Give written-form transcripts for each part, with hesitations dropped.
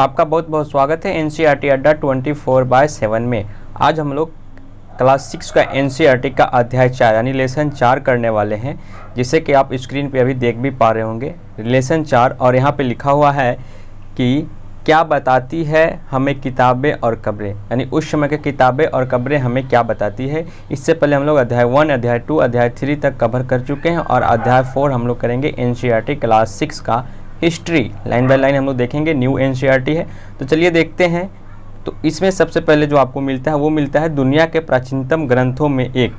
आपका बहुत बहुत स्वागत है एनसीईआरटी अड्डा 24/7 में। आज हम लोग क्लास 6 का एनसीईआरटी का अध्याय 4 यानी लेसन 4 करने वाले हैं, जिसे कि आप स्क्रीन पे अभी देख भी पा रहे होंगे। लेसन 4 और यहाँ पे लिखा हुआ है कि क्या बताती है हमें किताबें और कब्रें, यानी उस समय के किताबें और कब्रें हमें क्या बताती है। इससे पहले हम लोग अध्याय 1, अध्याय 2, अध्याय 3 तक कवर कर चुके हैं और अध्याय 4 हम लोग करेंगे एनसीईआरटी क्लास 6 का हिस्ट्री। लाइन बाय लाइन हम लोग देखेंगे, न्यू एनसीईआरटी है। तो चलिए देखते हैं। तो इसमें सबसे पहले जो आपको मिलता है वो मिलता है दुनिया के प्राचीनतम ग्रंथों में एक।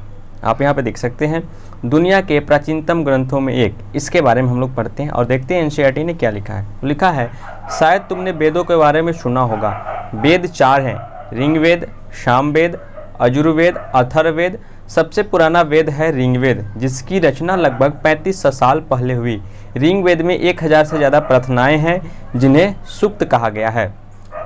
आप यहाँ पे देख सकते हैं दुनिया के प्राचीनतम ग्रंथों में एक, इसके बारे में हम लोग पढ़ते हैं और देखते हैं एनसीईआरटी ने क्या लिखा है। तो लिखा है, शायद तुमने वेदों के बारे में सुना होगा। वेद 4 हैं, ऋग्वेद, सामवेद, यजुर्वेद, अथर्ववेद। सबसे पुराना वेद है ऋग्वेद, जिसकी रचना लगभग 3500 साल पहले हुई। ऋग्वेद में 1000 से ज़्यादा प्रार्थनाएं हैं जिन्हें सूक्त कहा गया है।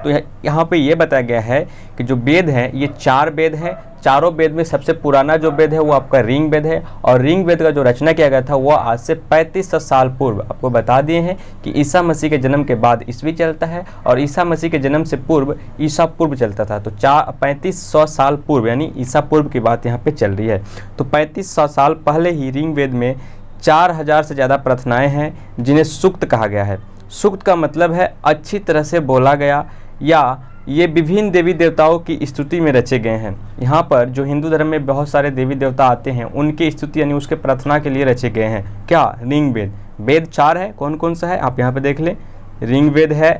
तो यहाँ पे ये बताया गया है कि जो वेद हैं ये 4 वेद हैं। चारों वेद में सबसे पुराना जो वेद है वो आपका ऋग्वेद है और ऋग्वेद का जो रचना किया गया था वो आज से 3500 साल पूर्व। आपको बता दिए हैं कि ईसा मसीह के जन्म के बाद ईस्वी चलता है और ईसा मसीह के जन्म से पूर्व ईसा पूर्व चलता था। तो 3500 साल पूर्व यानी ईसा पूर्व की बात यहाँ पे चल रही है। तो 3500 साल पहले ही ऋग्वेद में 4000 से ज़्यादा प्रार्थनाएँ हैं जिन्हें सूक्त कहा गया है। सूक्त का मतलब है अच्छी तरह से बोला गया, या ये विभिन्न देवी देवताओं की स्तुति में रचे गए हैं। यहाँ पर जो हिंदू धर्म में बहुत सारे देवी देवता आते हैं उनकी स्तुति यानी उसके प्रार्थना के लिए रचे गए हैं। क्या? ऋग्वेद। वेद 4 है, कौन कौन सा है आप यहाँ पे देख लें। ऋग्वेद है,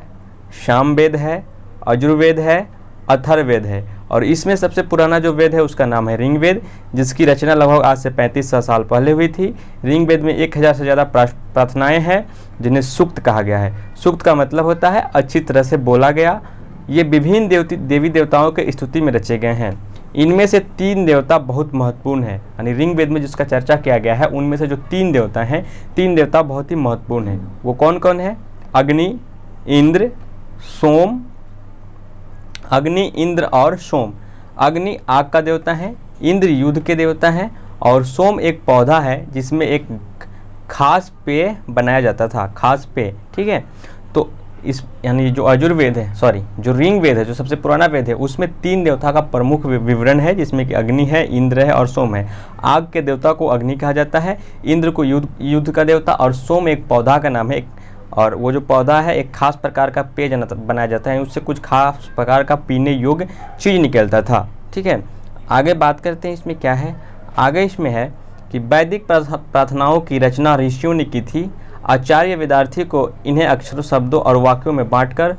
सामवेद है, यजुर्वेद है, अथर्ववेद है और इसमें सबसे पुराना जो वेद है उसका नाम है ऋग्वेद, जिसकी रचना लगभग आज से 3500 साल पहले हुई थी। ऋग्वेद में 1000 से ज़्यादा प्रार्थनाएं हैं जिन्हें सूक्त कहा गया है। सूक्त का मतलब होता है अच्छी तरह से बोला गया। ये विभिन्न देवी देवताओं के स्तुति में रचे गए हैं। इनमें से 3 देवता बहुत महत्वपूर्ण हैं, यानी ऋग्वेद में जिसका चर्चा किया गया है उनमें से जो 3 देवता हैं, 3 देवता बहुत ही महत्वपूर्ण हैं। वो कौन कौन है? अग्नि, इंद्र, सोम। अग्नि, इंद्र और सोम। अग्नि आग का देवता है, इंद्र युद्ध के देवता हैं और सोम एक पौधा है जिसमें एक खास पेय बनाया जाता था, खास पेय। ठीक है। तो इस यानी जो यजुर्वेद है, जो ऋग्वेद है, जो सबसे पुराना वेद है, उसमें 3 देवता का प्रमुख विवरण है जिसमें कि अग्नि है, इंद्र है और सोम है। आग के देवता को अग्नि कहा जाता है, इंद्र को युद्ध का देवता और सोम एक पौधा का नाम है। और वो जो पौधा है एक खास प्रकार का पेय बनाया जाता है, उससे कुछ खास प्रकार का पीने योग्य चीज़ निकलता था। ठीक है। आगे बात करते हैं इसमें क्या है। आगे इसमें है कि वैदिक प्रार्थनाओं की रचना ऋषियों ने की थी। आचार्य विद्यार्थी को इन्हें अक्षरों, शब्दों और वाक्यों में बांटकर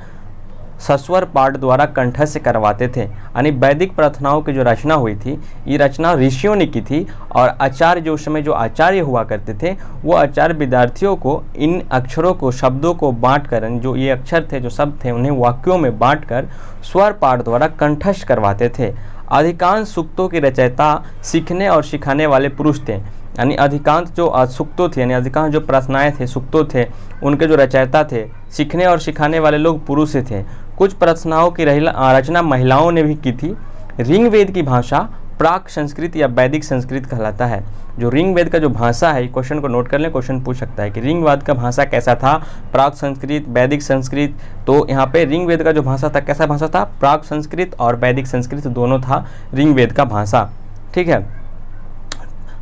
सस्वर पाठ द्वारा कंठस्थ करवाते थे। यानी वैदिक प्रार्थनाओं की जो रचना हुई थी ये रचना ऋषियों ने की थी और आचार्य जो उस समय जो आचार्य हुआ करते थे वो आचार्य विद्यार्थियों को इन अक्षरों को, शब्दों को बांटकर, जो ये अक्षर थे, जो शब्द थे, उन्हें वाक्यों में बांटकर स्वर पाठ द्वारा कंठस्थ करवाते थे। अधिकांश सूक्तों के रचयिता सीखने और सिखाने वाले पुरुष थे, यानी अधिकांश जो सूक्तों थे, यानी अधिकांश जो प्रार्थनाएं थे, सूक्तों थे, उनके जो रचयिता थे, सीखने और सिखाने वाले लोग पुरुष थे। कुछ प्रार्थनाओं की रचना महिलाओं ने भी की थी। ऋग्वेद की भाषा प्राक संस्कृत या वैदिक संस्कृत कहलाता है। जो ऋग्वेद का जो भाषा है, क्वेश्चन को नोट कर लें, क्वेश्चन पूछ सकता है कि ऋग्वेद का भाषा कैसा था, प्राक संस्कृत, वैदिक संस्कृत। तो यहाँ पे ऋग्वेद का जो भाषा था कैसा भाषा था? प्राक संस्कृत और वैदिक संस्कृत दोनों था ऋग्वेद का भाषा। ठीक है।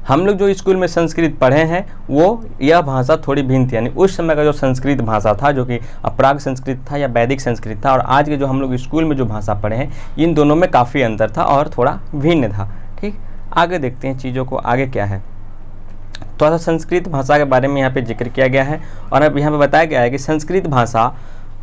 हम लोग जो स्कूल में संस्कृत पढ़े हैं वो यह भाषा थोड़ी भिन्न थी, यानी उस समय का जो संस्कृत भाषा था जो कि प्राग संस्कृत था या वैदिक संस्कृत था, और आज के जो हम लोग स्कूल में जो भाषा पढ़े हैं इन दोनों में काफ़ी अंतर था और थोड़ा भिन्न था। ठीक। आगे देखते हैं चीज़ों को, आगे क्या है। थोड़ा सा संस्कृत भाषा के बारे में यहाँ पे जिक्र किया गया है और अब यहाँ पे बताया गया है कि संस्कृत भाषा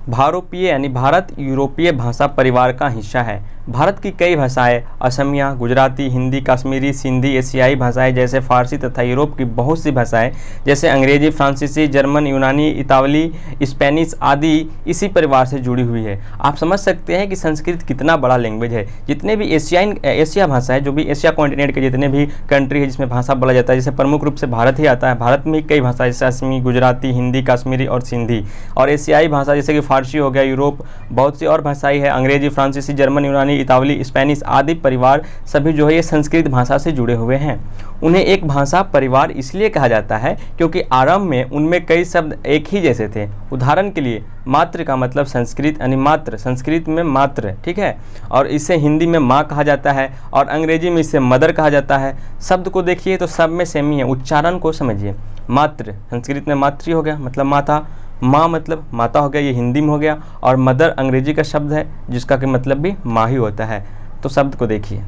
भारोपीय यानी भारत यूरोपीय भाषा परिवार का हिस्सा है। भारत की कई भाषाएं, असमिया, गुजराती, हिंदी, कश्मीरी, सिंधी, एशियाई भाषाएं जैसे फारसी तथा यूरोप की बहुत सी भाषाएं जैसे अंग्रेजी, फ्रांसीसी, जर्मन, यूनानी, इतावली, स्पेनिश आदि इसी परिवार से जुड़ी हुई है। आप समझ सकते हैं कि संस्कृत कितना बड़ा लैंग्वेज है। जितने भी एशिया भाषा है, जो भी एशिया कॉन्टिनेंट के जितने भी कंट्री है जिसमें भाषा बोला जाता है, जैसे प्रमुख रूप से भारत ही आता है। भारत में कई भाषा जैसे असमी, गुजराती, हिंदी, कश्मीरी और सिंधी। और एशियाई भाषा जैसे कि फारसी हो गया, यूरोप बहुत सी और भाषाएं है, अंग्रेजी, फ्रांसीसी, जर्मन, यूनानी, जर्मनी, इतावली, स्पेनिश आदि परिवार सभी जो है ये संस्कृत भाषा से जुड़े हुए हैं। उन्हें एक भाषा परिवार इसलिए कहा जाता है क्योंकि आरंभ में उनमें कई शब्द एक ही जैसे थे। उदाहरण के लिए मातृ का मतलब संस्कृत यानी मातृ, संस्कृत में मातृ, ठीक है, और इसे हिंदी में माँ कहा जाता है और अंग्रेजी में इसे मदर कहा जाता है। शब्द को देखिए तो सब में सेम ही है, उच्चारण को समझिए। मातृ संस्कृत में मातृ हो गया मतलब माता, माँ मतलब माता हो गया, ये हिंदी में हो गया, और मदर अंग्रेजी का शब्द है जिसका कि मतलब भी माँ ही होता है। तो शब्द को देखिए,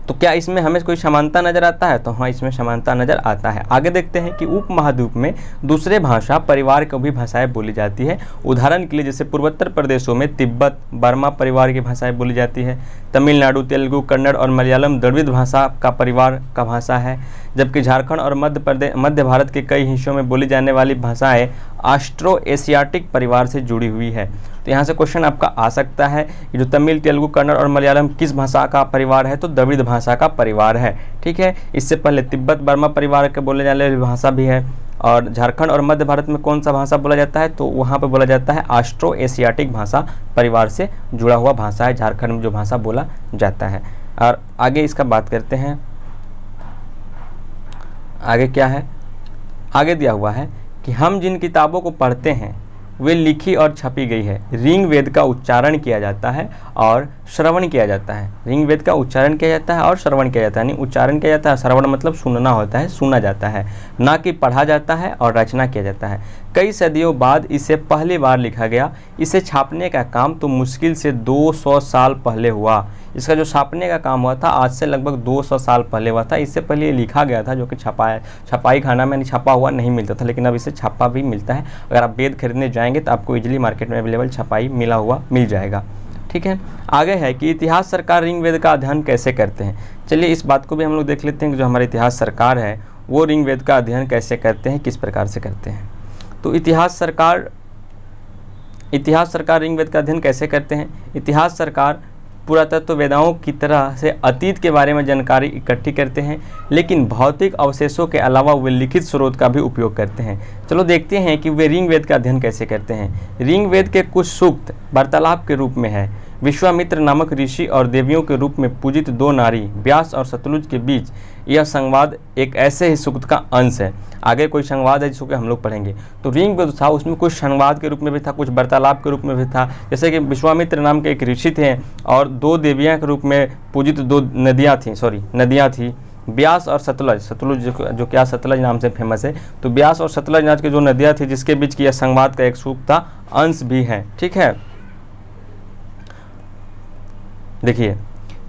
तो क्या इसमें हमें कोई समानता नजर आता है? तो हाँ, इसमें समानता नजर आता है। आगे देखते हैं कि उप महाद्वीप में दूसरे भाषा परिवार को भी भाषाएं बोली जाती है। उदाहरण के लिए जैसे पूर्वोत्तर प्रदेशों में तिब्बत बर्मा परिवार की भाषाएं बोली जाती है। तमिलनाडु, तेलुगु, कन्नड़ और मलयालम द्रविड़ भाषा का परिवार का भाषा है, जबकि झारखंड और मध्य भारत के कई हिस्सों में बोली जाने वाली भाषाएं ऑस्ट्रो एशियाटिक परिवार से जुड़ी हुई है। तो यहाँ से क्वेश्चन आपका आ सकता है कि जो तमिल, तेलुगु, कन्नड़ और मलयालम किस भाषा का परिवार है? तो द्रविड़ भाषा का परिवार है, ठीक है। इससे पहले तिब्बत बर्मा परिवार के बोले जाने वाली भाषा भी है। और झारखंड और मध्य भारत में कौन सा भाषा बोला जाता है? तो वहाँ पे बोला जाता है ऑस्ट्रो एशियाटिक भाषा परिवार से जुड़ा हुआ भाषा है झारखंड में जो भाषा बोला जाता है। और आगे इसका बात करते हैं, आगे क्या है? आगे दिया हुआ है कि हम जिन किताबों को पढ़ते हैं वे लिखी और छपी गई है। ऋग्वेद का उच्चारण किया जाता है और श्रवण किया जाता है। ऋग्वेद का उच्चारण किया जाता है और श्रवण किया जाता है, यानी उच्चारण किया जाता है, श्रवण मतलब सुनना होता है, सुना जाता है, ना कि पढ़ा जाता है और रचना किया जाता है। कई सदियों बाद इसे पहली बार लिखा गया। इसे छापने का काम तो मुश्किल से 200 साल पहले हुआ। इसका जो छापने का काम हुआ था आज से लगभग 200 साल पहले हुआ था। इससे पहले ये लिखा गया था, जो कि छपाई खाना में छपा हुआ नहीं मिलता था, लेकिन अब इसे छपा भी मिलता है। अगर आप वेद खरीदने जाएंगे तो आपको इजीली मार्केट में अवेलेबल छपाई मिला हुआ मिल जाएगा, ठीक है। आगे है कि इतिहास सरकार ऋग्वेद का अध्ययन कैसे करते हैं। चलिए इस बात को भी हम लोग देख लेते हैं कि जो हमारे इतिहास सरकार है वो ऋग्वेद का अध्ययन कैसे करते हैं, किस प्रकार से करते हैं। तो इतिहास सरकार ऋग्वेद का अध्ययन कैसे करते हैं? इतिहास सरकार पुरातत्व वेदाओं की तरह से अतीत के बारे में जानकारी इकट्ठी करते हैं, लेकिन भौतिक अवशेषों के अलावा वे लिखित स्रोत का भी उपयोग करते हैं। चलो देखते हैं कि वे ऋग्वेद का अध्ययन कैसे करते हैं। ऋग्वेद के कुछ सूक्त वार्तालाप के रूप में है। विश्वामित्र नामक ऋषि और देवियों के रूप में पूजित दो नारी व्यास और सतलुज के बीच यह संवाद एक ऐसे ही सूक्त का अंश है। आगे कोई संवाद है जिसको हम लोग पढ़ेंगे। तो ऋग्वेद था उसमें कुछ संवाद के रूप में भी था, कुछ वार्तालाप के रूप में भी था। जैसे कि विश्वामित्र नाम के एक ऋषि थे और दो देवियां के रूप में पूजित दो नदियाँ थी, ब्यास और सतलुज जो क्या सतलज नाम से फेमस है। तो ब्यास और सतलज नाम की जो नदियाँ थी जिसके बीच की यह संवाद का एक सूक्त था, अंश भी है, ठीक है। देखिए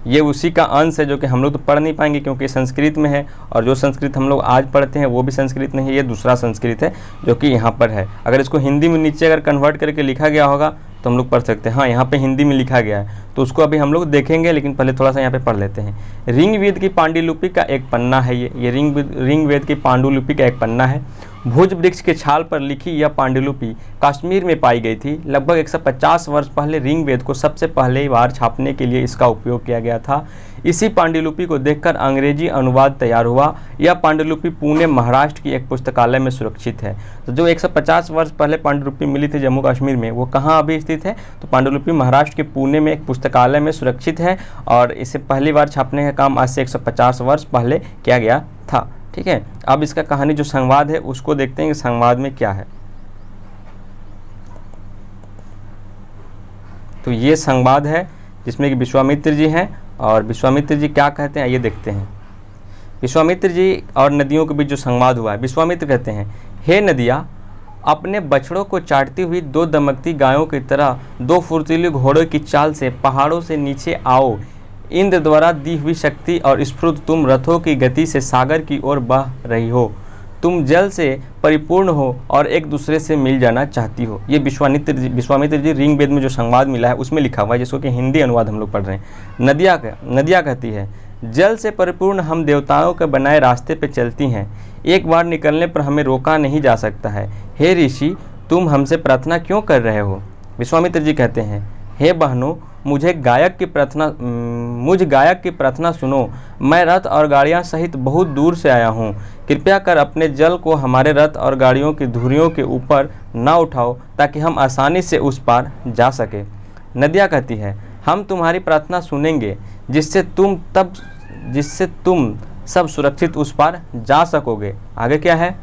ये उसी का अंश है जो कि हम लोग तो पढ़ नहीं पाएंगे क्योंकि संस्कृत में है, और जो संस्कृत हम लोग आज पढ़ते हैं वो भी संस्कृत नहीं है, ये दूसरा संस्कृत है जो कि यहाँ पर है। अगर इसको हिंदी में नीचे अगर कन्वर्ट करके लिखा गया होगा तो हम लोग पढ़ सकते हैं। हाँ, यहाँ पे हिंदी में लिखा गया है तो उसको अभी हम लोग देखेंगे, लेकिन पहले थोड़ा सा यहाँ पे पढ़ लेते हैं। ऋग्वेद की पांडुलिपि का एक पन्ना है ये ऋग्वेद की पांडुलिपि का एक पन्ना है। भुज वृक्ष के छाल पर लिखी यह पांडुलिपि कश्मीर में पाई गई थी। लगभग 150 वर्ष पहले ऋग्वेद को सबसे पहली बार छापने के लिए इसका उपयोग किया गया था। इसी पांडुलिपि को देखकर अंग्रेजी अनुवाद तैयार हुआ। यह पांडुलिपि पुणे महाराष्ट्र की एक पुस्तकालय में सुरक्षित है। तो जो 150 वर्ष पहले पांडुलिपि मिली थी जम्मू कश्मीर में, वो कहाँ अभी स्थित है? तो पांडुलिपि महाराष्ट्र के पुणे में एक पुस्तकालय में सुरक्षित है, और इसे पहली बार छापने का काम आज से 150 वर्ष पहले किया गया था, ठीक है। अब इसका कहानी जो संवाद है उसको देखते हैं कि संवाद में क्या है। तो ये संवाद है जिसमें कि विश्वामित्र जी हैं, और विश्वामित्र जी क्या कहते हैं ये देखते हैं। विश्वामित्र जी और नदियों के बीच जो संवाद हुआ है, विश्वामित्र कहते हैं, हे नदियाँ, अपने बछड़ों को चाटती हुई दो दमकती गायों की तरह दो फुर्तीले घोड़ों की चाल से पहाड़ों से नीचे आओ। इंद्र द्वारा दी हुई शक्ति और स्फूर्त तुम रथों की गति से सागर की ओर बह रही हो। तुम जल से परिपूर्ण हो और एक दूसरे से मिल जाना चाहती हो। ये विश्वामित्र जी ऋग्वेद में जो संवाद मिला है उसमें लिखा हुआ है, जिसको कि हिंदी अनुवाद हम लोग पढ़ रहे हैं। नदियाँ कहती है, जल से परिपूर्ण हम देवताओं के बनाए रास्ते पे चलती हैं। एक बार निकलने पर हमें रोका नहीं जा सकता है। हे ऋषि, तुम हमसे प्रार्थना क्यों कर रहे हो? विश्वामित्र जी कहते हैं, हे बहनों, मुझ गायक की प्रार्थना सुनो। मैं रथ और गाड़ियां सहित बहुत दूर से आया हूँ। कृपया कर अपने जल को हमारे रथ और गाड़ियों की धुरियों के ऊपर न उठाओ ताकि हम आसानी से उस पार जा सके। नदियाँ कहती है, हम तुम्हारी प्रार्थना सुनेंगे, जिससे तुम सब सुरक्षित उस पार जा सकोगे। आगे क्या है,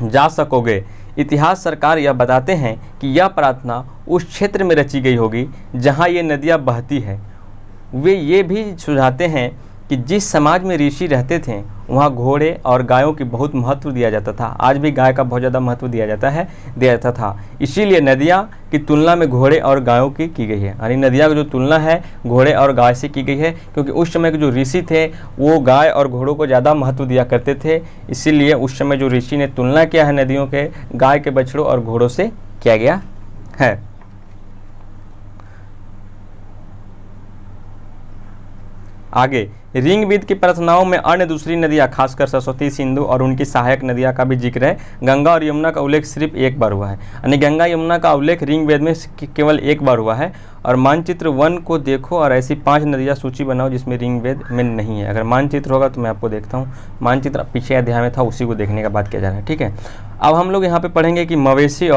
जा सकोगे। इतिहास सरकार यह बताते हैं कि यह प्रार्थना उस क्षेत्र में रची गई होगी जहाँ ये नदियाँ बहती है। वे ये भी सुझाते हैं कि जिस समाज में ऋषि रहते थे वहाँ घोड़े और गायों की बहुत महत्व दिया जाता था। आज भी गाय का बहुत ज़्यादा महत्व दिया जाता था। इसीलिए नदियाँ की तुलना में घोड़े और गायों की गई है। यानी नदियाँ की जो तुलना है घोड़े और गाय से की गई है, क्योंकि उस समय के जो ऋषि थे वो गाय और घोड़ों को ज़्यादा महत्व दिया करते थे। इसीलिए उस समय जो ऋषि ने तुलना किया है नदियों के गाय के बछड़ों और घोड़ों से किया गया है। आगे ऋग्वेद की प्रार्थनाओं में अन्य दूसरी नदियाँ खासकर सरस्वती, सिंधु और उनकी सहायक नदियाँ का भी जिक्र है। गंगा और यमुना का उल्लेख सिर्फ एक बार हुआ है। यानी गंगा यमुना का उल्लेख ऋग्वेद में केवल एक बार हुआ है। और मानचित्र 1 को देखो और ऐसी 5 नदियाँ सूची बनाओ जिसमें ऋग्वेद में नहीं है। अगर मानचित्र होगा तो मैं आपको देखता हूँ। मानचित्र पिछले अध्याय में था, उसी को देखने का बात किया जा रहा है। ठीक है, अब हम लोग यहाँ पे पढ़ेंगे कि मवेशी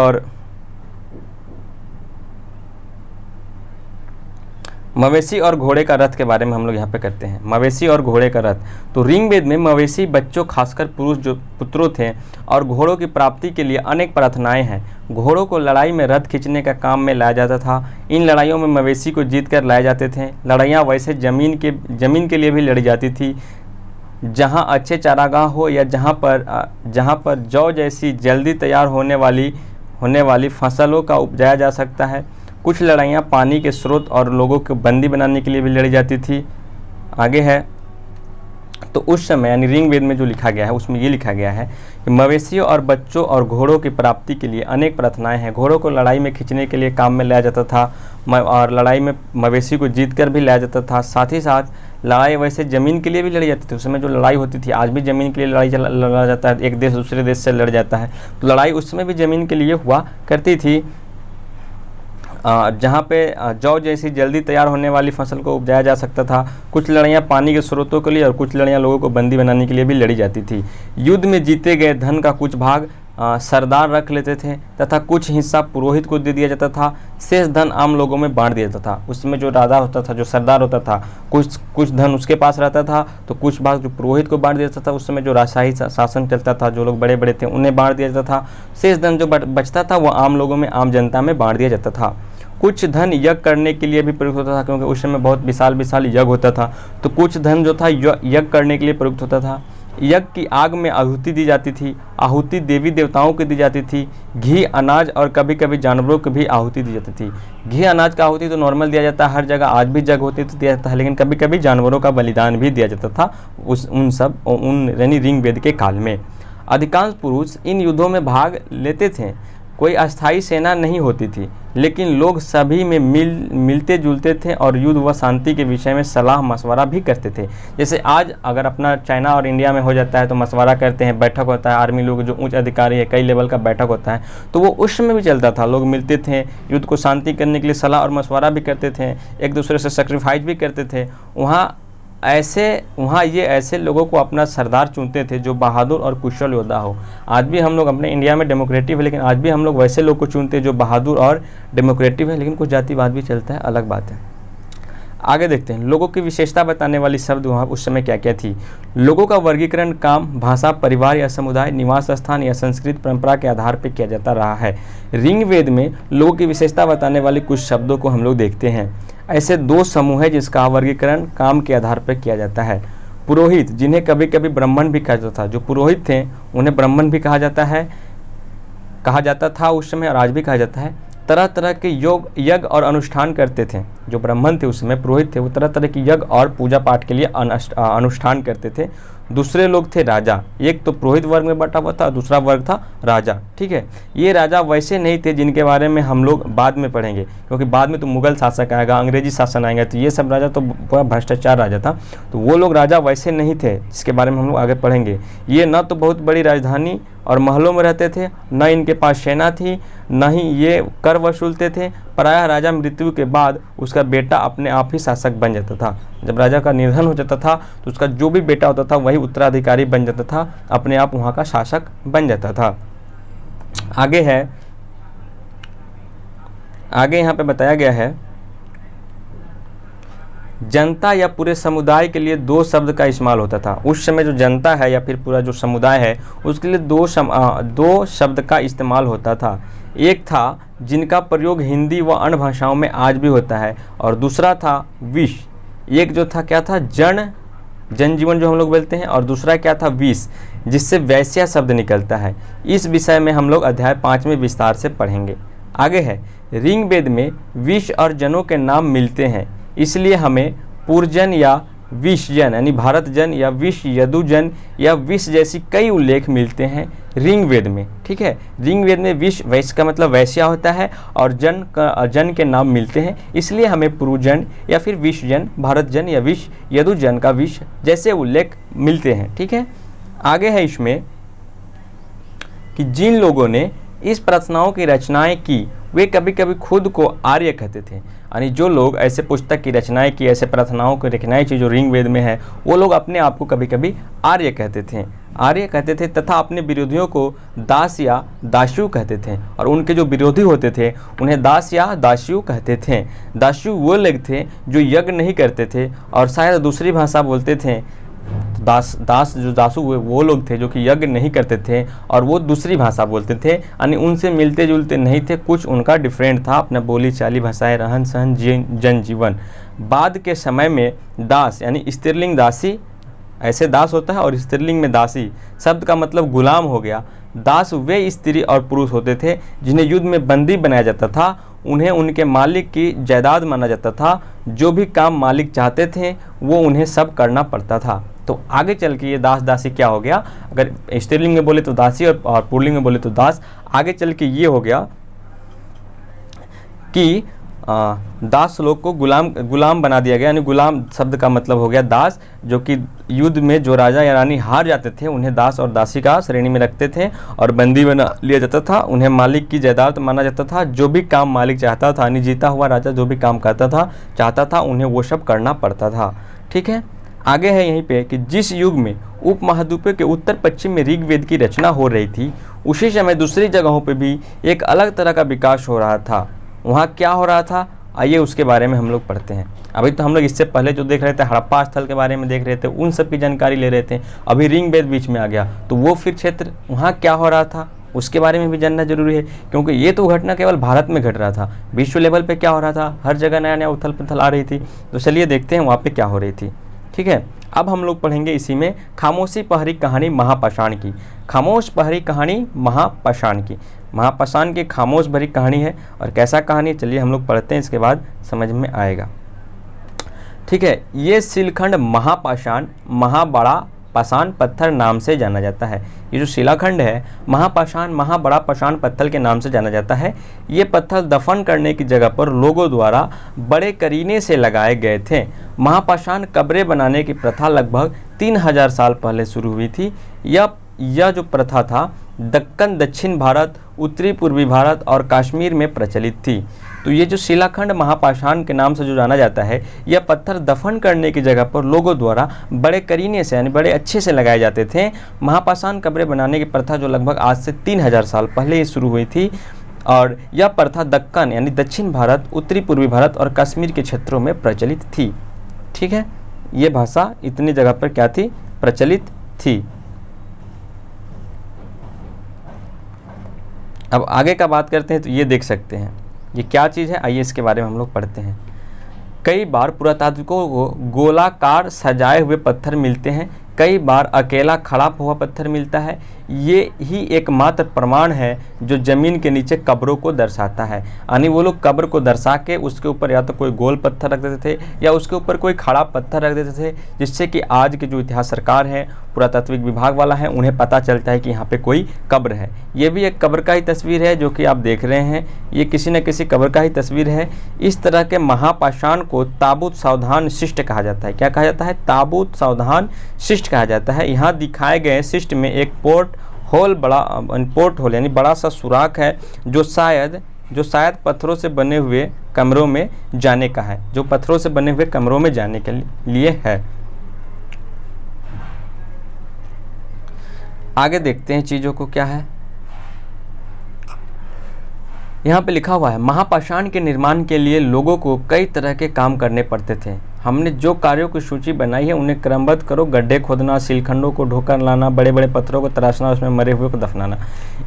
और घोड़े का रथ के बारे में हम लोग यहाँ पे करते हैं। मवेशी और घोड़े का रथ, तो ऋग्वेद में मवेशी बच्चों खासकर पुरुष जो पुत्रों थे और घोड़ों की प्राप्ति के लिए अनेक प्रार्थनाएं हैं। घोड़ों को लड़ाई में रथ खींचने का काम में लाया जाता था। इन लड़ाइयों में मवेशी को जीत कर लाए जाते थे। लड़ाइयाँ वैसे जमीन के लिए भी लड़ी जाती थी, जहाँ अच्छे चारागाह हो या जहाँ पर जौ जैसी जल्दी तैयार होने वाली फसलों का उपजाया जा सकता है। कुछ लड़ाइयाँ पानी के स्रोत और लोगों को बंदी बनाने के लिए भी लड़ी जाती थी। आगे है, तो उस समय यानी ऋग्वेद में जो लिखा गया है उसमें ये लिखा गया है कि मवेशियों और बच्चों और घोड़ों की प्राप्ति के लिए अनेक प्रार्थनाएं हैं। घोड़ों को लड़ाई में खींचने के लिए काम में लाया जाता था और लड़ाई में मवेशी को जीत कर भी लाया जाता था। साथ ही साथ लड़ाई वैसे ज़मीन के लिए भी लड़ी जाती थी। उस समय जो लड़ाई होती थी, आज भी ज़मीन के लिए लड़ा जाता है, एक देश दूसरे देश से लड़ जाता है, तो लड़ाई उस समय भी ज़मीन के लिए हुआ करती थी। जहाँ पे जौ जैसी जल्दी तैयार होने वाली फसल को उपजाया जा सकता था। कुछ लड़ाइयाँ पानी के स्रोतों के लिए और कुछ लड़ाइयाँ लोगों को बंदी बनाने के लिए भी लड़ी जाती थी। युद्ध में जीते गए धन का कुछ भाग सरदार रख लेते थे तथा कुछ हिस्सा पुरोहित को दे दिया जाता था। शेष धन आम लोगों में बांट दिया जाता था। उसमें जो राजा होता था, जो सरदार होता था, कुछ धन उसके पास रहता था, तो कुछ भाग जो पुरोहित को बांट दिया जाता था। उस समय जो राजशाही शासन चलता था, जो लोग बड़े बड़े थे उन्हें बांट दिया जाता था। शेष धन जो बचता था वो आम लोगों में, आम जनता में बांट दिया जाता था। कुछ धन यज्ञ करने के लिए भी प्रयुक्त होता था, क्योंकि उस समय बहुत विशाल यज्ञ होता था, तो कुछ धन जो था यज्ञ करने के लिए प्रयुक्त होता था। यज्ञ की आग में आहुति दी जाती थी। आहुति देवी देवताओं को दी जाती थी। घी, अनाज और कभी कभी जानवरों को भी आहुति दी जाती थी। घी अनाज का आहुति तो नॉर्मल दिया जाता है हर जगह, आज भी यज्ञ होती तो दिया जाता है, लेकिन कभी कभी जानवरों का बलिदान भी दिया जाता था उन यानी ऋग्वेद के काल में। अधिकांश पुरुष इन युद्धों में भाग लेते थे। कोई अस्थायी सेना नहीं होती थी, लेकिन लोग सभी में मिलते जुलते थे और युद्ध व शांति के विषय में सलाह मशवरा भी करते थे। जैसे आज अगर अपना चाइना और इंडिया में हो जाता है तो मशवरा करते हैं, बैठक होता है, आर्मी लोग जो उच्च अधिकारी है कई लेवल का बैठक होता है, तो वो उस समय भी चलता था। लोग मिलते थे, युद्ध को शांति करने के लिए सलाह और मशवरा भी करते थे, एक दूसरे से सेक्रीफाइस भी करते थे। वहाँ ये ऐसे लोगों को अपना सरदार चुनते थे जो बहादुर और कुशल योद्धा हो। आज भी हम लोग अपने इंडिया में डेमोक्रेटिव है, लेकिन आज भी हम लोग वैसे लोग को चुनते हैं जो बहादुर और डेमोक्रेटिव है, लेकिन कुछ जातिवाद भी चलता है, अलग बात है। आगे देखते हैं, लोगों की विशेषता बताने वाली शब्द वहाँ उस समय क्या क्या थी। लोगों का वर्गीकरण काम, भाषा, परिवार या समुदाय, निवास स्थान या संस्कृत परंपरा के आधार पर किया जाता रहा है। ऋग्वेद में लोगों की विशेषता बताने वाले कुछ शब्दों को हम लोग देखते हैं। ऐसे 2 समूह है जिसका वर्गीकरण काम के आधार पर किया जाता है। पुरोहित, जिन्हें कभी कभी ब्राह्मण भी कहा जाता था, जो पुरोहित थे उन्हें ब्राह्मण भी कहा जाता था उस समय और आज भी कहा जाता है। तरह तरह के यज्ञ और अनुष्ठान करते थे। जो ब्राह्मण थे उस समय पुरोहित थे, वो तरह तरह की यज्ञ और पूजा पाठ के लिए अनुष्ठान करते थे। दूसरे लोग थे राजा। एक तो पुरोहित वर्ग में बटा हुआ था, दूसरा वर्ग था राजा। ठीक है, ये राजा वैसे नहीं थे जिनके बारे में हम लोग बाद में पढ़ेंगे, क्योंकि बाद में तो मुगल शासक आएगा, अंग्रेजी शासन आएगा, तो ये सब राजा तो पूरा भ्रष्टाचार राजा था। तो वो लोग राजा वैसे नहीं थे जिसके बारे में हम लोग आगे पढ़ेंगे। ये न तो बहुत बड़ी राजधानी और महलों में रहते थे, न इनके पास सेना थी, न ही ये कर वसूलते थे। प्रायः राजा मृत्यु के बाद उसका बेटा अपने आप ही शासक बन जाता था। जब राजा का निधन हो जाता था तो उसका जो भी बेटा होता था वही उत्तराधिकारी बन जाता था, अपने आप वहाँ का शासक बन जाता था। आगे यहाँ पे बताया गया है जनता या पूरे समुदाय के लिए दो शब्द का इस्तेमाल होता था। उस समय जो जनता है या फिर पूरा जो समुदाय है उसके लिए दो शब्द का इस्तेमाल होता था। एक था जिनका प्रयोग हिंदी व अन्य भाषाओं में आज भी होता है, और दूसरा था विष। एक जो था क्या था, जनजीवन जो हम लोग बोलते हैं, और दूसरा क्या था, विष, जिससे वैश्या शब्द निकलता है। इस विषय में हम लोग अध्याय 5 में विस्तार से पढ़ेंगे। आगे है, ऋग्वेद में विष और जनों के नाम मिलते हैं, इसलिए हमें पूर्वजन या विषजन यानी भारत जन या विष यदुजन या विष जैसी कई उल्लेख मिलते हैं ऋग्वेद में। ठीक है, ऋग्वेद में विष, वैश्य का मतलब वैश्या होता है, और जन के नाम मिलते हैं, इसलिए हमें पूर्वजन या फिर विषजन, भारत जन या विष यदुजन का विष जैसे उल्लेख मिलते हैं। ठीक है, आगे है इसमें कि जिन लोगों ने इस प्रार्थनाओं की रचनाएं की वे कभी कभी खुद को आर्य कहते थे। यानी जो लोग ऐसे पुस्तक की रचनाएं की, ऐसे प्रार्थनाओं की रचनाएं की जो ऋग्वेद में है, वो लोग अपने आप को कभी कभी आर्य कहते थे तथा अपने विरोधियों को दास या दास्यु कहते थे, और उनके जो विरोधी होते थे उन्हें दास या दास्यु कहते थे। दास्यु वो लोग थे जो यज्ञ नहीं करते थे और शायद दूसरी भाषा बोलते थे। दासु वो लोग थे जो कि यज्ञ नहीं करते थे और वो दूसरी भाषा बोलते थे, यानी उनसे मिलते जुलते नहीं थे, कुछ उनका डिफरेंट था, अपना बोली चाली, भाषाएं, रहन सहन, जनजीवन। बाद के समय में दास यानी स्त्रीलिंग दासी, ऐसे दास होता है और स्त्रीलिंग में दासी शब्द का मतलब गुलाम हो गया। दास वे स्त्री और पुरुष होते थे जिन्हें युद्ध में बंदी बनाया जाता था, उन्हें उनके मालिक की जायदाद माना जाता था, जो भी काम मालिक चाहते थे वो उन्हें सब करना पड़ता था। तो आगे चल के ये दास दासी क्या हो गया, अगर स्त्रीलिंग में बोले तो दासी और पुल्लिंग में बोले तो दास, आगे चल के ये हो गया कि दास लोग को गुलाम बना दिया गया। यानी गुलाम शब्द का मतलब हो गया दास, जो कि युद्ध में जो राजा या रानी हार जाते थे उन्हें दास और दासी का श्रेणी में रखते थे और बंदी बना लिया जाता था। उन्हें मालिक की जायदाद माना जाता था, जो भी काम मालिक चाहता था, यानी जीता हुआ राजा जो भी काम करता था चाहता था उन्हें वो सब करना पड़ता था। ठीक है, आगे है यहीं पे कि जिस युग में उपमहाद्वीप के उत्तर पश्चिम में ऋग्वेद की रचना हो रही थी, उसी समय दूसरी जगहों पे भी एक अलग तरह का विकास हो रहा था। वहाँ क्या हो रहा था, आइए उसके बारे में हम लोग पढ़ते हैं। अभी तो हम लोग इससे पहले जो देख रहे थे हड़प्पा स्थल के बारे में देख रहे थे, उन सब की जानकारी ले रहे थे। अभी ऋग्वेद बीच में आ गया तो वो फिर क्षेत्र वहाँ क्या हो रहा था उसके बारे में भी जानना जरूरी है, क्योंकि ये तो घटना केवल भारत में घट रहा था, विश्व लेवल पे क्या हो रहा था, हर जगह नया नया उथल पुथल आ रही थी। तो चलिए देखते हैं वहाँ पे क्या हो रही थी। ठीक है, अब हम लोग पढ़ेंगे इसी में खामोशी पहरी कहानी महापाषाण की। खामोश पहरी कहानी महापाषाण की, महापाषाण की खामोश भरी कहानी है। और कैसा कहानी, चलिए हम लोग पढ़ते हैं, इसके बाद समझ में आएगा। ठीक है, ये शिलाखंड महापाषाण, महाबड़ा पाषाण पत्थर नाम से जाना जाता है। ये जो शिलाखंड है महापाषाण, महाबड़ा पाषाण पत्थर के नाम से जाना जाता है। ये पत्थर दफन करने की जगह पर लोगों द्वारा बड़े करीने से लगाए गए थे। महापाषाण कब्रें बनाने की प्रथा लगभग 3000 साल पहले शुरू हुई थी। यह जो प्रथा था दक्कन, दक्षिण भारत, उत्तरी पूर्वी भारत और कश्मीर में प्रचलित थी। तो ये जो शिलाखंड महापाषाण के नाम से जो जाना जाता है, यह पत्थर दफन करने की जगह पर लोगों द्वारा बड़े करीने से यानी बड़े अच्छे से लगाए जाते थे। महापाषाण कब्रें बनाने की प्रथा जो लगभग आज से 3000 साल पहले शुरू हुई थी, और यह प्रथा दक्कन यानी दक्षिण भारत, उत्तरी पूर्वी भारत और कश्मीर के क्षेत्रों में प्रचलित थी। ठीक है, ये भाषा इतनी जगह पर क्या थी, प्रचलित थी। अब आगे का बात करते हैं तो ये देख सकते हैं ये क्या चीज़ है, आइए इसके बारे में हम लोग पढ़ते हैं। कई बार पुरातात्विकों को गोलाकार सजाए हुए पत्थर मिलते हैं, कई बार अकेला खड़ा हुआ पत्थर मिलता है। ये ही एकमात्र प्रमाण है जो ज़मीन के नीचे कब्रों को दर्शाता है। यानी वो लोग कब्र को दर्शा के उसके ऊपर या तो कोई गोल पत्थर रख देते थे या उसके ऊपर कोई खड़ा पत्थर रख देते थे, जिससे कि आज के जो इतिहास सरकार है, पुरातात्विक विभाग वाला है, उन्हें पता चलता है कि यहाँ पे कोई कब्र है। ये भी एक कब्र का ही तस्वीर है जो कि आप देख रहे हैं, ये किसी न किसी कब्र का ही तस्वीर है। इस तरह के महापाषाण को ताबूत सावधान शिष्ट कहा जाता है। क्या कहा जाता है, ताबूत सावधान शिष्ट कहा जाता है। यहाँ दिखाए गए शिष्ट में एक पोर्ट होल यानी बड़ा सा सुराख है जो शायद पत्थरों से बने हुए कमरों में जाने का है, जो पत्थरों से बने हुए कमरों में जाने के लिए है। आगे देखते हैं चीजों को क्या है। यहाँ पे लिखा हुआ है महापाषाण के निर्माण के लिए लोगों को कई तरह के काम करने पड़ते थे। हमने जो कार्यों की सूची बनाई है उन्हें क्रमबद्ध करो। गड्ढे खोदना, शिलखंडों को ढोकर लाना, बड़े बड़े पत्थरों को तराशना, उसमें मरे हुए को दफनाना।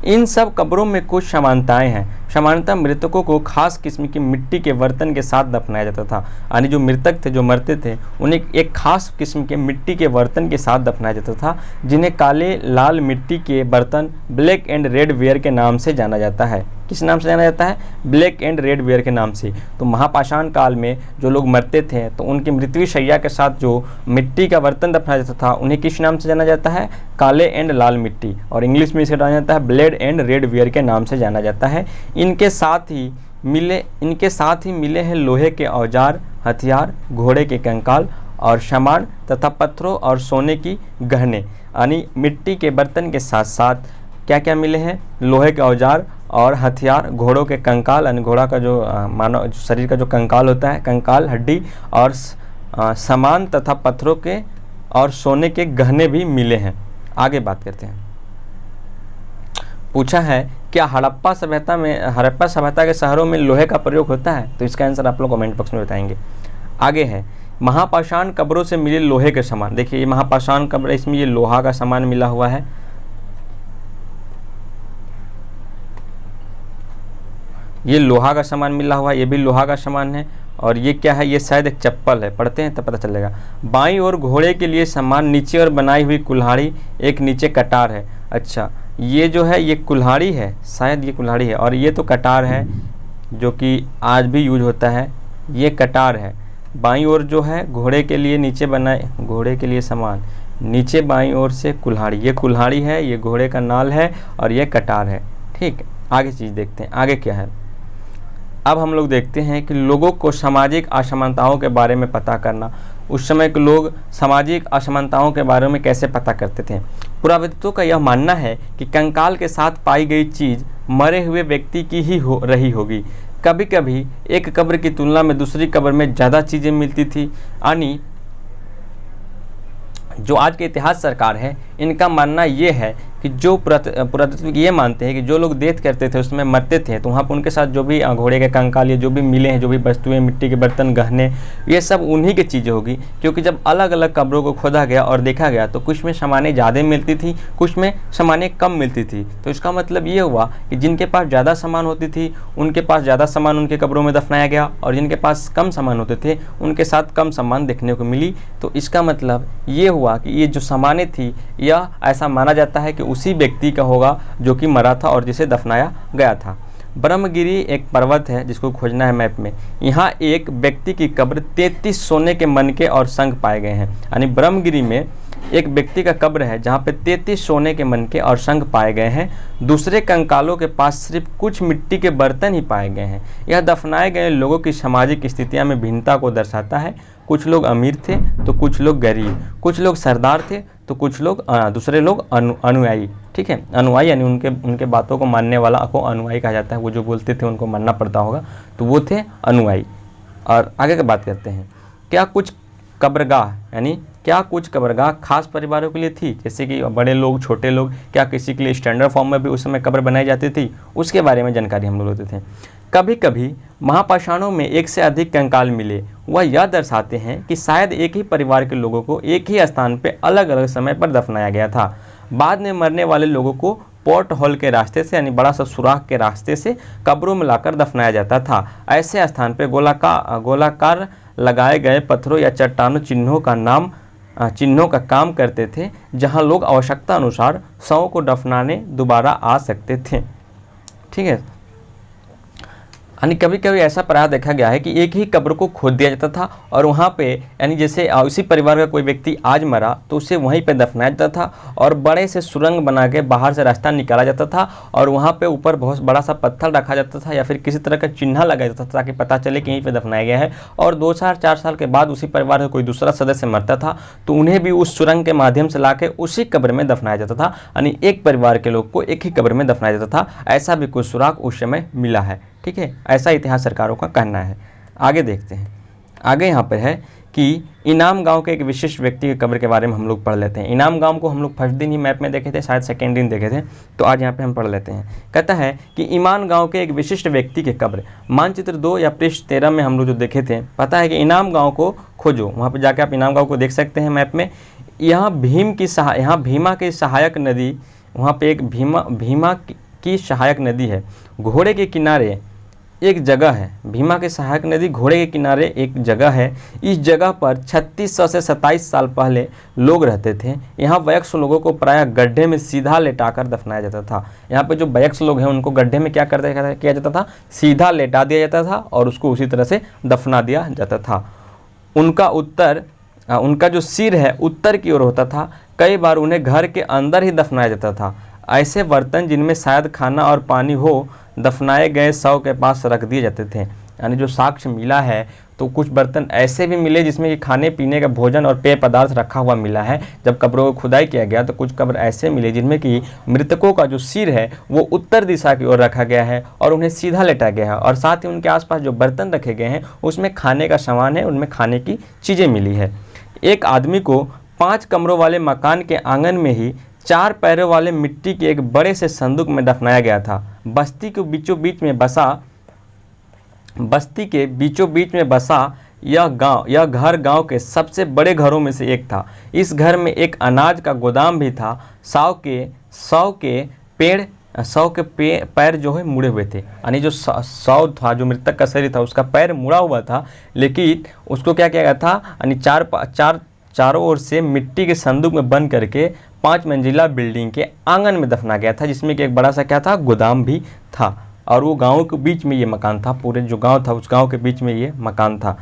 इन सब कब्रों में कुछ समानताएं हैं। सामान्यतः मृतकों को खास किस्म की मिट्टी के बर्तन के साथ दफनाया जाता था। यानी जो मृतक थे, जो मरते थे, उन्हें एक खास किस्म के मिट्टी के बर्तन के साथ दफनाया जाता था, जिन्हें काले लाल मिट्टी के बर्तन, ब्लैक एंड रेड वेयर के नाम से जाना जाता है। किस नाम से जाना जाता है? ब्लैक एंड रेड वेयर के नाम से। तो महापाषाण काल में जो लोग मरते थे तो उनकी मृत्यु शैया के साथ जो मिट्टी का बर्तन दफनाया जाता था उन्हें किस नाम से जाना जाता है? काले एंड लाल मिट्टी, और इंग्लिश में इसे जाना जाता है ब्लैक एंड रेड वेयर के नाम से जाना जाता है। इनके साथ ही मिले हैं लोहे के औजार, हथियार, घोड़े के कंकाल और सामान तथा पत्थरों और सोने की गहने। यानी मिट्टी के बर्तन के साथ साथ क्या क्या मिले हैं? लोहे के औजार और हथियार, घोड़ों के कंकाल, यानी घोड़ा का जो मानव शरीर का जो कंकाल होता है, कंकाल, हड्डी, और सामान तथा पत्थरों के और सोने के गहने भी मिले हैं। आगे बात करते हैं। पूछा है क्या हड़प्पा सभ्यता के शहरों में लोहे का प्रयोग होता है? तो इसका आंसर आप लोग कमेंट बॉक्स में बताएंगे। आगे है महापाषाण कब्रों से मिले लोहे के सामान। देखिए ये महापाषाण कब्र, इसमें ये लोहा का सामान मिला हुआ है। ये लोहा का सामान मिला हुआ है, ये भी लोहा का सामान है। और ये क्या है? ये शायद एक चप्पल है, पढ़ते हैं तब पता चलेगा। बाईं ओर घोड़े के लिए सामान, नीचे और बनाई हुई कुल्हाड़ी, एक नीचे कटार है। अच्छा, ये जो है ये कुल्हाड़ी है, शायद ये कुल्हाड़ी है, और ये तो कटार है जो कि आज भी यूज होता है। ये कटार है। बाईं ओर जो है घोड़े के लिए नीचे बनाए, घोड़े के लिए सामान, नीचे बाईं ओर से कुल्हाड़ी, ये कुल्हाड़ी है, ये घोड़े का नाल है और ये कटार है। ठीक, आगे चीज़ देखते हैं। आगे क्या है? अब हम लोग देखते हैं कि लोगों को सामाजिक असमानताओं के बारे में पता करना। उस समय के लोग सामाजिक असमानताओं के बारे में कैसे पता करते थे? पुरातत्वों का यह मानना है कि कंकाल के साथ पाई गई चीज़ मरे हुए व्यक्ति की ही रही होगी। कभी कभी एक कब्र की तुलना में दूसरी कब्र में ज़्यादा चीज़ें मिलती थी। यानी जो आज के इतिहास सरकार है, इनका मानना ये है कि जो पुरातत्व ये मानते हैं कि जो लोग डेथ करते थे उसमें मरते थे, तो वहाँ पर उनके साथ जो भी घोड़े के कंकाल या जो भी मिले हैं, जो भी वस्तुएं, मिट्टी के बर्तन, गहने, ये सब उन्हीं की चीज़ें होगी। क्योंकि जब अलग अलग कब्रों को खोदा गया और देखा गया तो कुछ में सामानें ज़्यादा मिलती थी, कुछ में सामानें कम मिलती थी। तो इसका मतलब ये हुआ कि जिनके पास ज़्यादा सामान होती थी उनके पास ज़्यादा सामान उनके कब्रों में दफनाया गया, और जिनके पास कम सामान होते थे उनके साथ कम सामान देखने को मिली। तो इसका मतलब ये हुआ कि ये जो सामानें थी, यह ऐसा माना जाता है कि उसी व्यक्ति का होगा जो कि मरा था और जिसे दफनाया गया था। ब्रह्मगिरी एक पर्वत है जिसको खोजना है मैप में। यहाँ एक व्यक्ति की कब्र 33 सोने के मनके और शंख पाए गए हैं। यानी ब्रह्मगिरी में एक व्यक्ति का कब्र है जहाँ पे 33 सोने के मनके और शंख पाए गए हैं। दूसरे कंकालों के पास सिर्फ कुछ मिट्टी के बर्तन ही पाए गए हैं। यह दफनाए गए लोगों की सामाजिक स्थितियाँ में भिन्नता को दर्शाता है। कुछ लोग अमीर थे तो कुछ लोग गरीब, कुछ लोग सरदार थे तो कुछ लोग दूसरे लोग अनुयायी। ठीक है, अनुयायी यानी उनके बातों को मानने वाला को अनुयायी कहा जाता है। वो जो बोलते थे उनको मानना पड़ता होगा, तो वो थे अनुयायी। और आगे की बात करते हैं। क्या कुछ कब्रगाह खास परिवारों के लिए थी, जैसे कि बड़े लोग, छोटे लोग, क्या किसी के लिए स्टैंडर्ड फॉर्म में भी उस समय कब्र बनाई जाती थी, उसके बारे में जानकारी हम लोग लेते थे। कभी कभी महापाषाणों में एक से अधिक कंकाल मिले। वह यह दर्शाते हैं कि शायद एक ही परिवार के लोगों को एक ही स्थान पर अलग अलग समय पर दफनाया गया था। बाद में मरने वाले लोगों को पोर्ट होल के रास्ते से, यानी बड़ा सा सुराख के रास्ते से कब्रों में लाकर दफनाया जाता था। ऐसे स्थान पर गोलाकार लगाए गए पत्थरों या चट्टानों चिन्हों का काम करते थे, जहां लोग आवश्यकता अनुसार शवों को दफनाने दोबारा आ सकते थे। ठीक है, यानी कभी कभी ऐसा प्राय देखा गया है कि एक ही कब्र को खोद दिया जाता था और वहाँ पे, यानी जैसे उसी परिवार का कोई व्यक्ति आज मरा तो उसे वहीं पे दफनाया जाता था और बड़े से सुरंग बना के बाहर से रास्ता निकाला जाता था और वहाँ पे ऊपर बहुत बड़ा सा पत्थर रखा जाता था या फिर किसी तरह का चिन्ह लगाया जाता था ताकि पता चले कि यहीं पर दफनाया गया है। और 2-4 साल के बाद उसी परिवार का कोई दूसरा सदस्य मरता था तो उन्हें भी उस सुरंग के माध्यम से ला के उसी कब्र में दफनाया जाता था। यानी एक परिवार के लोग को एक ही कब्र में दफनाया जाता था। ऐसा भी कुछ सुराग उस समय मिला है। ठीक है, ऐसा इतिहास सरकारों का कहना है। आगे देखते हैं। आगे यहाँ पर है कि इनाम गांव के एक विशिष्ट व्यक्ति की कब्र के बारे में हम लोग पढ़ लेते हैं। इनाम गांव को हम लोग फर्स्ट दिन ही मैप में देखे थे, शायद सेकेंड दिन देखे थे, तो आज यहाँ पे हम पढ़ लेते हैं। कहता है कि इनाम गांव के एक विशिष्ट व्यक्ति की कब्र, मानचित्र 2 या पृष्ठ 13 में हम लोग जो देखे थे, पता है कि इनाम गाँव को खोजो। वहाँ पर जाके आप इनाम गाँव को देख सकते हैं मैप में। यहाँ भीमा की सहायक नदी, वहाँ पे एक भीमा की सहायक नदी है। घोड़े के किनारे एक जगह है, भीमा की सहायक नदी घोड़े के किनारे एक जगह है। इस जगह पर 3600 से 27 साल पहले लोग रहते थे। यहाँ वयस्क लोगों को प्रायः गड्ढे में सीधा लेटाकर दफनाया जाता था। यहाँ पे जो वयस्क लोग हैं उनको गड्ढे में क्या किया जाता था, सीधा लेटा दिया जाता था और उसको उसी तरह से दफना दिया जाता था। उनका जो सिर है उत्तर की ओर होता था। कई बार उन्हें घर के अंदर ही दफनाया जाता था। ऐसे बर्तन जिनमें शायद खाना और पानी हो, दफनाए गए शव के पास रख दिए जाते थे। यानी जो साक्ष्य मिला है तो कुछ बर्तन ऐसे भी मिले जिसमें कि खाने पीने का भोजन और पेय पदार्थ रखा हुआ मिला है। जब कब्रों को खुदाई किया गया तो कुछ कब्र ऐसे मिले जिनमें कि मृतकों का जो सिर है वो उत्तर दिशा की ओर रखा गया है और उन्हें सीधा लेटा गया है, और साथ ही उनके आसपास जो बर्तन रखे गए हैं उसमें खाने का सामान है, उनमें खाने की चीज़ें मिली है। एक आदमी को 5 कमरों वाले मकान के आंगन में ही 4 पैरों वाले मिट्टी के एक बड़े से संदूक में दफनाया गया था। बस्ती के बीचों बीच में बसा यह घर गांव के सबसे बड़े घरों में से एक था। इस घर में एक अनाज का गोदाम भी था। सौ के पैर जो है मुड़े हुए थे, यानी जो सौ था, जो मृतक का शरीर था उसका पैर मुड़ा हुआ था, लेकिन उसको क्या किया गया था, यानी चारों ओर से मिट्टी के संदूक में बंद करके 5 मंजिला बिल्डिंग के आंगन में दफना गया था, जिसमें कि एक बड़ा सा क्या था, गोदाम भी था। और वो गांव के बीच में ये मकान था, पूरे जो गांव था उस गांव के बीच में ये मकान था।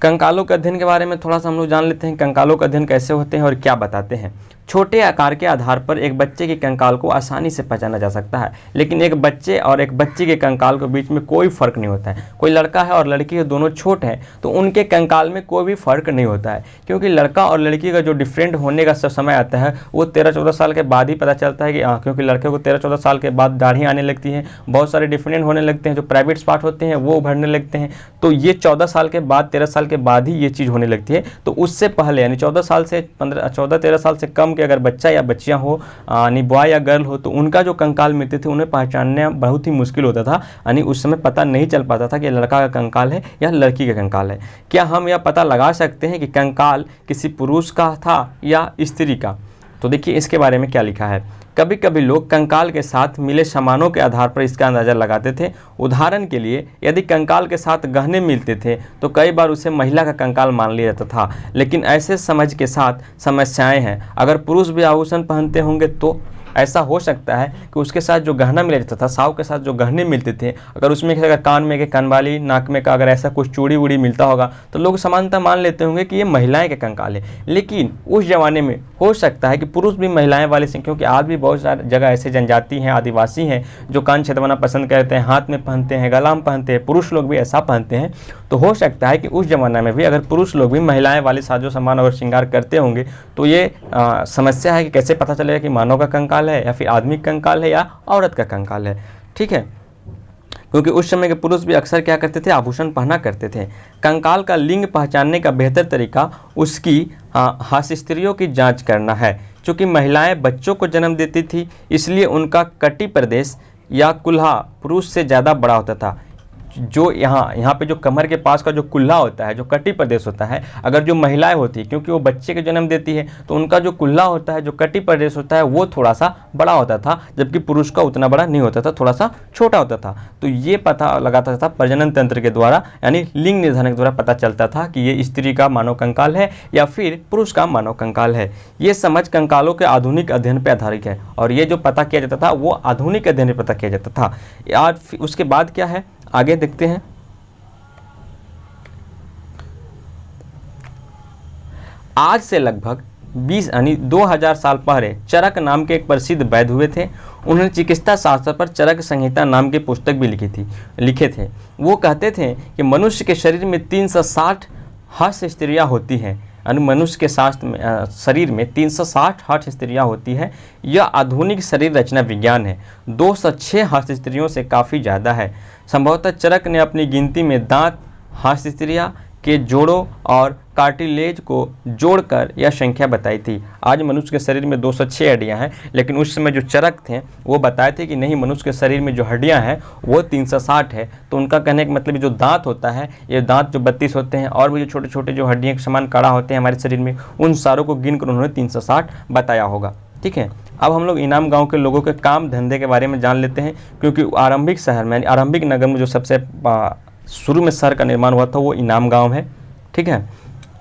कंकालों के अध्ययन के बारे में थोड़ा सा हम लोग जान लेते हैं। कंकालों का अध्ययन कैसे होते हैं और क्या बताते हैं। छोटे आकार के आधार पर एक बच्चे के कंकाल को आसानी से पहचाना जा सकता है, लेकिन एक बच्चे और एक बच्ची के कंकाल के बीच में कोई फर्क नहीं होता है। कोई लड़का है और लड़की है, दोनों छोटे हैं, तो उनके कंकाल में कोई भी फर्क नहीं होता है, क्योंकि लड़का और लड़की का जो डिफरेंट होने का समय आता है वो 13-14 साल के बाद ही पता चलता है कि क्योंकि लड़के को 13-14 साल के बाद दाढ़ी आने लगती है, बहुत सारे डिफरेंट होने लगते हैं, जो प्राइवेट स्पॉट होते हैं वो उभरने लगते हैं। तो ये 14 साल के बाद, 13 साल के बाद ही ये चीज़ होने लगती है। तो उससे पहले यानी 14-13 साल से कम के अगर बच्चा या बच्चियां हो, यानी बॉय या गर्ल हो, तो उनका जो कंकाल मिलते थे उन्हें पहचानना बहुत ही मुश्किल होता था। यानी उस समय पता नहीं चल पाता था कि लड़का का कंकाल है या लड़की का कंकाल है। क्या हम यह पता लगा सकते हैं कि कंकाल किसी पुरुष का था या स्त्री का? तो देखिए इसके बारे में क्या लिखा है। कभी कभी लोग कंकाल के साथ मिले सामानों के आधार पर इसका अंदाज़ा लगाते थे। उदाहरण के लिए, यदि कंकाल के साथ गहने मिलते थे तो कई बार उसे महिला का कंकाल मान लिया जाता था, लेकिन ऐसे समझ के साथ समस्याएं हैं। अगर पुरुष भी आभूषण पहनते होंगे तो ऐसा हो सकता है कि उसके साथ जो गहना मिला जाता था, साव के साथ जो गहने मिलते थे, अगर उसमें अगर कान में के कानवाली, नाक में का अगर ऐसा कुछ चूड़ी वूड़ी मिलता होगा तो लोग समानता मान लेते होंगे कि ये महिलाएं के कंकाल है। लेकिन उस जमाने में हो सकता है कि पुरुष भी महिलाएं वाले से, क्योंकि आज भी बहुत सारी जगह ऐसे जनजाति हैं, आदिवासी हैं जो कान छेदवाना पसंद करते हैं, हाथ में पहनते हैं, गला में पहनते हैं, पुरुष लोग भी ऐसा पहनते हैं। तो हो सकता है कि उस जमाने में भी अगर पुरुष लोग भी महिलाएं वाले साजो सामान और श्रृंगार करते होंगे तो ये समस्या है कि कैसे पता चलेगा कि मानव का कंकाल है या फिर आदमी का कंकाल है या औरत का कंकाल है। ठीक है, क्योंकि उस समय के पुरुष भी अक्सर क्या करते थे, आभूषण पहना करते थे। कंकाल का लिंग पहचानने का बेहतर तरीका उसकी हस्तस्त्रियों की जांच करना है। चूँकि महिलाएं बच्चों को जन्म देती थी, इसलिए उनका कटी प्रदेश या कुल्हा पुरुष से ज़्यादा बड़ा होता था। जो यहाँ पे जो कमर के पास का जो कुल्हा होता है, जो कटी प्रदेश होता है, अगर जो महिलाएं होती, क्योंकि वो बच्चे के जन्म देती है, तो उनका जो कुल्हा होता है, जो कटी प्रदेश होता है, वो थोड़ा सा बड़ा होता था, जबकि पुरुष का उतना बड़ा नहीं होता था, थोड़ा सा छोटा होता था। तो ये पता लगाता था प्रजनन तंत्र के द्वारा, यानी लिंग निर्धारण के द्वारा पता चलता था कि ये स्त्री का मानव कंकाल है या फिर पुरुष का मानव कंकाल है। ये समझ कंकालों के आधुनिक अध्ययन पर आधारित है, और ये जो पता किया जाता था वो आधुनिक अध्ययन पर पता किया जाता था। यार उसके बाद क्या है, आगे देखते हैं। आज से लगभग 20 यानी 2000 साल पहले चरक नाम के एक प्रसिद्ध वैद्य हुए थे। उन्होंने चिकित्सा शास्त्र पर चरक संहिता नाम की पुस्तक भी लिखे थे। वो कहते थे कि मनुष्य के शरीर में 360 हस्तस्त्रियाँ होती हैं, यानी मनुष्य के शरीर में 360 हस्तस्त्रियाँ होती है। यह आधुनिक शरीर रचना विज्ञान है। 206 हस्तस्त्रियों से काफ़ी ज़्यादा है। संभवतः चरक ने अपनी गिनती में दांत, हस्तस्त्रियाँ, के जोड़ों और कार्टिलेज को जोड़कर यह संख्या बताई थी। आज मनुष्य के शरीर में 206 हड्डियां हैं, लेकिन उस समय जो चरक थे वो बताए थे कि नहीं, मनुष्य के शरीर में जो हड्डियां हैं वो 360 है। तो उनका कहने का मतलब जो दांत होता है, ये दांत जो 32 होते हैं और भी जो छोटे छोटे जो हड्डियां के समान कड़ा होते हैं हमारे शरीर में, उन सारों को गिनकर उन्होंने 360 बताया होगा। ठीक है, अब हम लोग इनाम गांव के लोगों के काम धंधे के बारे में जान लेते हैं, क्योंकि आरंभिक शहर में, आरंभिक नगर में जो सबसे शुरू में शहर का निर्माण हुआ था वो इनाम गांव है। ठीक है,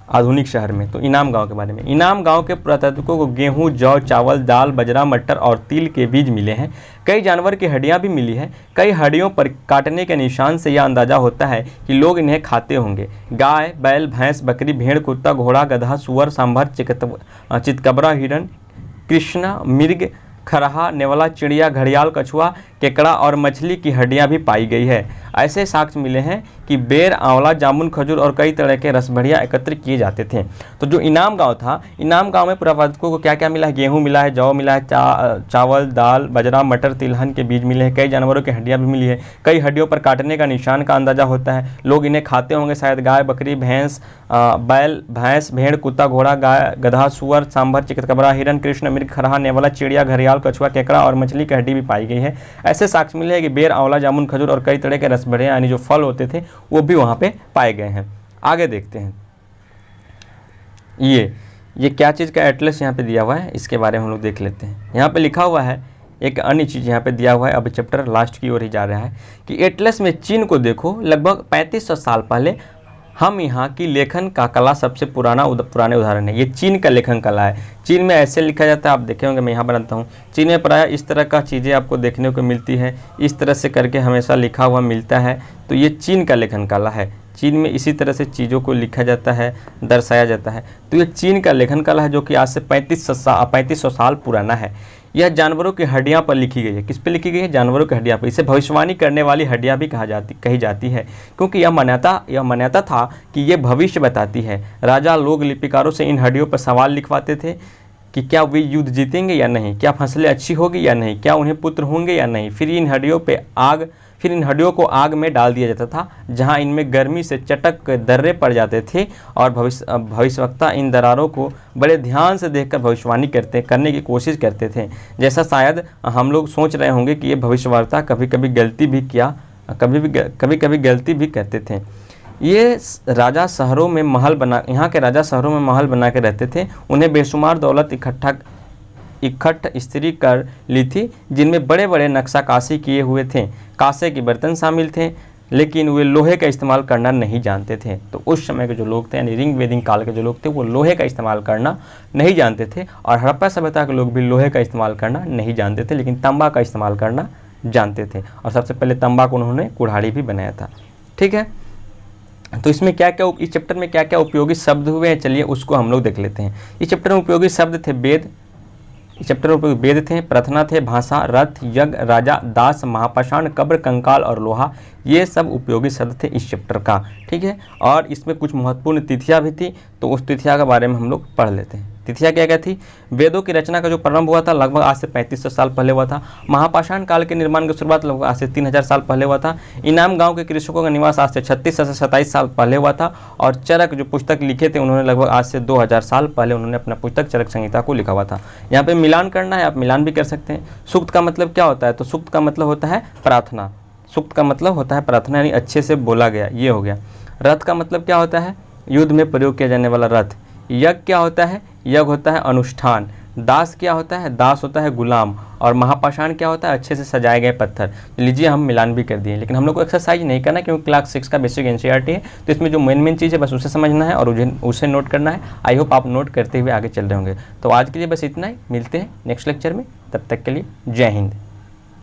आधुनिक शहर में। तो इनाम गांव के बारे में, इनाम गांव के पुरातत्वों को गेहूं, जौ, चावल, दाल, बजरा, मटर और तिल के बीज मिले हैं। कई जानवर की हड्डियां भी मिली हैं। कई हड्डियों पर काटने के निशान से यह अंदाजा होता है कि लोग इन्हें खाते होंगे। गाय, बैल, भैंस, बकरी, भेड़, कुत्ता, घोड़ा, गधा, सुअर, सांभर, चितकबरा, हिरन, कृष्णा, मृग, खरहा, नेवला, चिड़िया, घड़ियाल, कछुआ, केकड़ा और मछली की हड्डियां भी पाई गई है। ऐसे साक्ष्य मिले हैं कि बेर, आंवला, जामुन, खजूर और कई तरह के रसभड़ियाँ एकत्र किए जाते थे। तो जो इनाम गांव था, इनाम गांव में पुरातत्वों को क्या क्या मिला है? गेहूं मिला है, जौ मिला है, चावल, दाल, बजरा, मटर, तिलहन के बीज मिले हैं। कई जानवरों की हड्डियां भी मिली है। कई हड्डियों पर काटने का निशान का अंदाजा होता है। लोग इन्हें खाते होंगे शायद। गाय, बकरी, भैंस, बैल, भैंस, भेड़, कुत्ता, घोड़ा, गाय, गधा, सुअर, सांभर, चितकबरा, हिरन, कृष्ण, मृग, खरहा, नेवला, चिड़िया, घड़ियाल, कछुआ, केकड़ा और मछली की हड्डी भी पाई गई है। ऐसे साक्ष्य मिले हैं कि बेर, आंवला, जामुन, खजूर और कई तरह के रसभड़ियाँ यानी जो फल होते थे वो भी वहाँ पे पाए गए हैं। आगे देखते हैं, ये क्या चीज़ का एटलस यहाँ पे दिया हुआ है, इसके बारे में हम लोग देख लेते हैं। यहाँ पे लिखा हुआ है एक अन्य चीज़ यहाँ पे दिया हुआ है। अब चैप्टर लास्ट की ओर ही जा रहा है कि एटलस में चीन को देखो। लगभग 3500 साल पहले हम यहाँ की लेखन का कला सबसे पुराने उदाहरण है। ये चीन का लेखन कला है। चीन में ऐसे लिखा जाता है, आप देखे होंगे, मैं यहाँ बनाता हूँ। चीन में प्रायः इस तरह का चीज़ें आपको देखने को मिलती है, इस तरह से करके हमेशा लिखा हुआ मिलता है। तो ये चीन का लेखन कला है। चीन में इसी तरह से चीज़ों को लिखा जाता है, दर्शाया जाता है। तो ये चीन का लेखन कला है जो कि आज से 3500 साल पुराना है। यह जानवरों की हड्डियां पर लिखी गई है। किस पे लिखी गई है? जानवरों की हड्डियां पर। इसे भविष्यवाणी करने वाली हड्डियां भी कही जाती है, क्योंकि यह मान्यता था कि ये भविष्य बताती है। राजा लोग लिपिकारों से इन हड्डियों पर सवाल लिखवाते थे कि क्या वे युद्ध जीतेंगे या नहीं, क्या फसलें अच्छी होगी या नहीं, क्या उन्हें पुत्र होंगे या नहीं। फिर इन हड्डियों को आग में डाल दिया जाता था, जहां इनमें गर्मी से चटक दर्रे पड़ जाते थे और भविष्यवक्ता इन दरारों को बड़े ध्यान से देखकर भविष्यवाणी करने की कोशिश करते थे। जैसा शायद हम लोग सोच रहे होंगे कि ये भविष्यवक्ता कभी कभी गलती भी करते थे। ये राजा शहरों में यहाँ के राजा शहरों में महल बना के रहते थे। उन्हें बेशुमार दौलत इकट्ठ स्त्री कर ली थी, जिनमें बड़े बड़े नक्शाकाशी किए हुए थे। कांसे के बर्तन शामिल थे, लेकिन वे लोहे का इस्तेमाल करना नहीं जानते थे। तो उस समय के जो लोग थे, यानी रिंग वेदिंग काल के जो लोग थे, वो लोहे का इस्तेमाल करना नहीं जानते थे। और हड़प्पा सभ्यता के लोग भी लोहे का इस्तेमाल करना नहीं जानते थे, लेकिन तांबा का इस्तेमाल करना जानते थे। और सबसे पहले तांबा को उन्होंने कुल्हाड़ी भी बनाया था। ठीक है, तो इसमें इस चैप्टर में क्या क्या उपयोगी शब्द हुए हैं, चलिए उसको हम लोग देख लेते हैं। इस चैप्टर में उपयोगी शब्द थे वेद, इस चैप्टर में उपयोगी वेद थे, प्रार्थना थे, भाषा, रथ, यज्ञ, राजा, दास, महापाषाण, कब्र, कंकाल और लोहा, ये सब उपयोगी शब्द थे इस चैप्टर का। ठीक है, और इसमें कुछ महत्वपूर्ण तिथियां भी थी, तो उस तिथियां के बारे में हम लोग पढ़ लेते हैं। तिथियां क्या क्या थी? वेदों की रचना का जो प्रारंभ हुआ था लगभग आज से 3500 साल पहले हुआ था। महापाषाण काल के निर्माण की शुरुआत लगभग आज से 3000 साल पहले हुआ था। इनाम गांव के कृषकों का निवास आज से 36 से 27 साल पहले हुआ था। और चरक जो पुस्तक लिखे थे उन्होंने लगभग आज से 2000 साल पहले उन्होंने अपना पुस्तक चरक संहिता को लिखा हुआ था। यहाँ पे मिलान करना है, आप मिलान भी कर सकते हैं। सूक्त का मतलब क्या होता है? तो सूक्त का मतलब होता है प्रार्थना। सूक्त का मतलब होता है प्रार्थना, यानी अच्छे से बोला गया, ये हो गया। रथ का मतलब क्या होता है? युद्ध में प्रयोग किया जाने वाला रथ। यज्ञ क्या होता है? यज्ञ होता है अनुष्ठान। दास क्या होता है? दास होता है गुलाम। और महापाषाण क्या होता है? अच्छे से सजाए गए पत्थर। लीजिए हम मिलान भी कर दिए, लेकिन हम लोग को एक्सरसाइज नहीं करना, क्योंकि क्लास 6 का बेसिक एनसीईआरटी है। तो इसमें जो मेन चीज़ है बस उसे समझना है और उसे नोट करना है। आई होप आप नोट करते हुए आगे चल रहे होंगे। तो आज के लिए बस इतना ही, मिलते हैं नेक्स्ट लेक्चर में, तब तक के लिए जय हिंद।